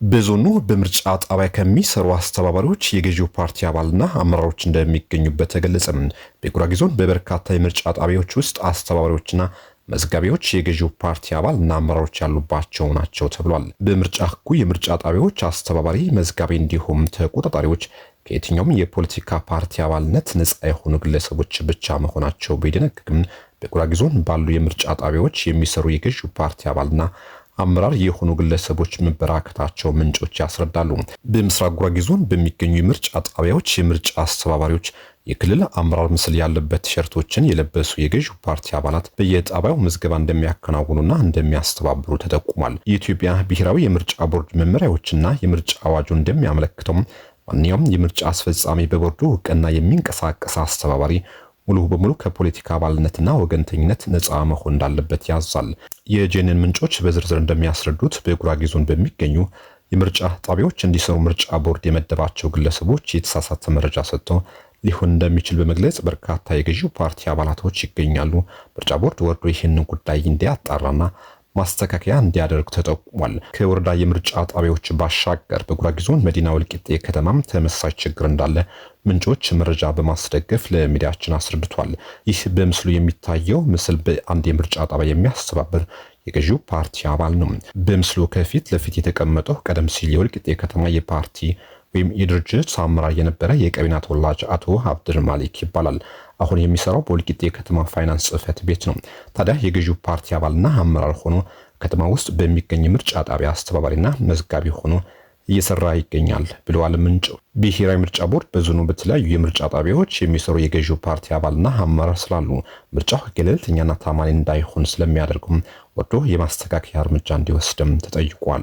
በዞኑ በምርጫ ጣቢያ ከሚሰሩ አስተባባሪዎች የገዢው ፓርቲ አባልና አመራሮች እንደሚገኙበት ተገለጸ። በጉራጌ ዞን በበርካታ የምርጫ ጣቢያዎች ውስጥ አስተባባሪዎችና መዝጋቢዎች የገዢው ፓርቲ አባልና አመራሮች ያሉባቸው ናቸው ተብሏል። በምርጫ ሕጉ የምርጫ ጣቢያዎች አስተባባሪ፣ መዝጋቢ እንዲሁም ተቆጣጣሪዎች ከየትኛውም የፖለቲካ ፓርቲ አባልነት ነፃ የሆኑ ግለሰቦች ብቻ መሆናቸው ቢደነግግም በጉራጌ ዞን ባሉ የምርጫ ጣቢያዎች የሚሰሩ የገዢው ፓርቲ አባልና አመራር የሆኑ ግለሰቦች መበራከታቸው ምንጮች ያስረዳሉ። በምስራቅ ጉራጌ ዞን በሚገኙ የምርጫ ጣቢያዎች የምርጫ አስተባባሪዎች የክልል አመራር ምስል ያለበት ቲሸርቶችን የለበሱ የገዢው ፓርቲ አባላት በየጣቢያው ምዝገባ እንደሚያከናውኑና እንደሚያስተባብሩ ተጠቁሟል። የኢትዮጵያ ብሔራዊ የምርጫ ቦርድ መመሪያዎችና የምርጫ አዋጁ እንደሚያመለክተው ማንኛውም የምርጫ አስፈጻሚ በቦርዱ እውቅና የሚንቀሳቀስ አስተባባሪ ሙሉ በሙሉ ከፖለቲካ አባልነትና ወገንተኝነት ነፃ መሆን እንዳለበት ያዛል። የጄኔን ምንጮች በዝርዝር እንደሚያስረዱት በጉራጌ ዞን በሚገኙ የምርጫ ጣቢያዎች እንዲሰሩ ምርጫ ቦርድ የመደባቸው ግለሰቦች የተሳሳተ መረጃ ሰጥተው ሊሆን እንደሚችል በመግለጽ በርካታ የገዢው ፓርቲ አባላቶች ይገኛሉ። ምርጫ ቦርድ ወርዶ ይህንን ጉዳይ እንዲያጣራና ማስተካከያ እንዲያደርግ ተጠቁሟል። ከወረዳ የምርጫ ጣቢያዎች ባሻገር በጉራጌ ዞን መዲና ወልቂጤ ከተማም ተመሳሳይ ችግር እንዳለ ምንጮች መረጃ በማስደገፍ ለሚዲያችን አስረድቷል። ይህ በምስሉ የሚታየው ምስል በአንድ የምርጫ ጣቢያ የሚያስተባብር የገዢው ፓርቲ አባል ነው። በምስሉ ከፊት ለፊት የተቀመጠው ቀደም ሲል የወልቂጤ ከተማ የፓርቲ ወይም የድርጅት አመራር የነበረ የቀቢና ተወላጅ አቶ አብድር ማሊክ ይባላል። አሁን የሚሰራው በወልቂጤ ከተማ ፋይናንስ ጽሕፈት ቤት ነው። ታዲያ የገዢው ፓርቲ አባልና አመራር ሆኖ ከተማ ውስጥ በሚገኝ ምርጫ ጣቢያ አስተባባሪና መዝጋቢ ሆኖ እየሰራ ይገኛል ብለዋል ምንጭ። ብሔራዊ ምርጫ ቦርድ በዞኑ በተለያዩ የምርጫ ጣቢያዎች የሚሰሩ የገዢው ፓርቲ አባልና አመራር ስላሉ ምርጫው ገለልተኛና ታማኒ እንዳይሆን ስለሚያደርጉም ወርዶ የማስተካከያ እርምጃ እንዲወስድም ተጠይቋል።